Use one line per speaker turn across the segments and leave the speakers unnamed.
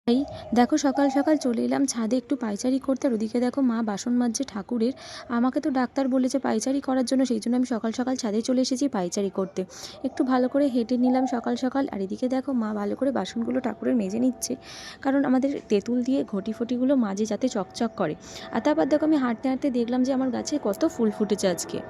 এই দেখো সকাল সকাল চলে এলাম ছাদে একটু পায়চারি করতে। আর ওদিকে দেখো মা বাসন মাজছে ঠাকুরের। আমাকে তো ডাক্তার বলেছে পায়চারি করার জন্য, সেই জন্য আমি সকাল সকাল ছাদে চলে এসেছি পায়চারি করতে। একটু ভালো করে হেঁটে নিলাম সকাল সকাল। আর এদিকে দেখো মা ভালো করে বাসনগুলো ঠাকুরের মেজে নিচ্ছে, কারণ আমাদের তেঁতুল দিয়ে ঘটি ফটিগুলো মাজে যাতে চকচক করে। আর তারপর দেখো আমি হাঁটতে হাঁটতে দেখলাম যে আমার গাছে কত ফুল ফুটেছে আজকে।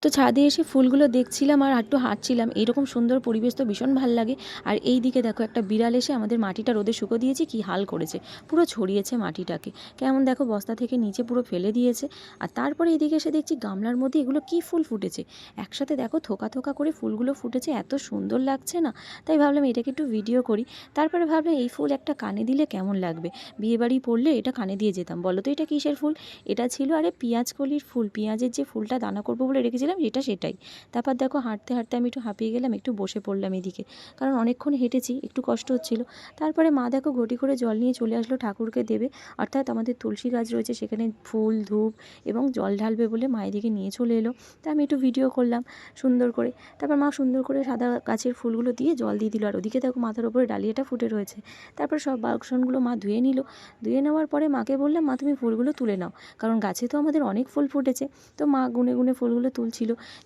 তো ছাদে এসে ফুলগুলো দেখছিলাম আর একটু হাঁটছিলাম। এইরকম সুন্দর পরিবেশ তো ভীষণ ভাল লাগে। আর এই দিকে দেখো একটা বিড়াল এসে আমাদের মাটিটা রোদে শুকো দিয়েছে, কি হাল করেছে, পুরো ছড়িয়েছে মাটিটাকে। কেমন দেখো বস্তা থেকে নিচে পুরো ফেলে দিয়েছে। আর তারপরে এদিকে এসে দেখছি গামলার মধ্যে এগুলো কি ফুল ফুটেছে, একসাথে দেখো থোকা থোকা করে ফুলগুলো ফুটেছে, এত সুন্দর লাগছে না। তাই ভাবলাম এটাকে একটু ভিডিও করি। তারপরে ভাবলাম এই ফুল একটা কানে দিলে কেমন লাগবে, বিয়েবাড়ি পড়লে এটা কানে দিয়ে যেতাম। বলো তো এটা কিসের ফুল? এটা ছিল আরে পেঁয়াজকলির ফুল, পেঁয়াজের যে ফুলটা দানা করবো বলে রেখেছিলাম সেটাই। তারপর দেখো হাঁটতে হাঁটতে আমি একটু হাঁপিয়ে গেলাম, একটু বসে পড়লাম এদিকে, কারণ অনেকক্ষণ হেঁটেছি, একটু কষ্ট হচ্ছিল। তারপরে মা দেখো ঘটি করে জল নিয়ে চলে আসলো ঠাকুরকে দেবে, অর্থাৎ আমাদের তুলসী গাছ রয়েছে সেখানে ফুল ধূপ এবং জল ঢালবে বলে মা এদিকে নিয়ে চলে এলো। তা আমি একটু ভিডিও করলাম সুন্দর করে। তারপর মা সুন্দর করে সাদা গাছের ফুলগুলো দিয়ে জল দিয়ে দিল। আর ওদিকে দেখো মাথার উপরে ডালিয়াটা ফুটে রয়েছে। তারপর সব বাসনগুলো মা ধুয়ে নিল। ধুয়ে নেওয়ার পরে মাকে বললাম, মা তুমি ফুলগুলো তুলে নাও, কারণ গাছে তো আমাদের অনেক ফুল ফুটেছে। তো মা গুনে গুনে ফুলগুলো তুলছিল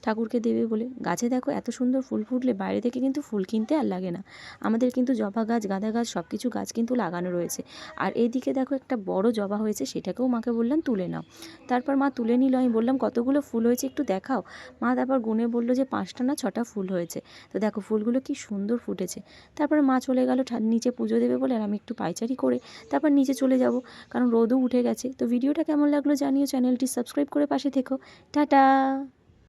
ঠাকুরকে দেবে বলে। গাছে দেখো এত সুন্দর ফুল ফুটলে বাইরে থেকে কিন্তু ফুল কিনতে আর লাগে না। আমাদের কিন্তু জবা গাছ, গাঁদা গাছ, সব কিছু গাছ কিন্তু লাগানো রয়েছে। আর এইদিকে দেখো একটা বড় জবা হয়েছে, সেটাকেও মাকে বললাম তুলে নাও। তারপর মা তুলে নিল। আমি বললাম কতগুলো ফুল হয়েছে একটু দেখাও। মা তারপর গুনে বললো যে 5টা না 6টা ফুল হয়েছে। তো দেখো ফুলগুলো কি সুন্দর ফুটেছে। তারপর মা চলে গেল নিচে পুজো দেবে বলে। আর আমি একটু পায়চারি করে তারপর নিচে চলে যাব, কারণ রোদও উঠে গেছে। তো ভিডিওটা কেমন লাগলো জানিও, চ্যানেলটি সাবস্ক্রাইব করে পাশে থেকো। টাটা।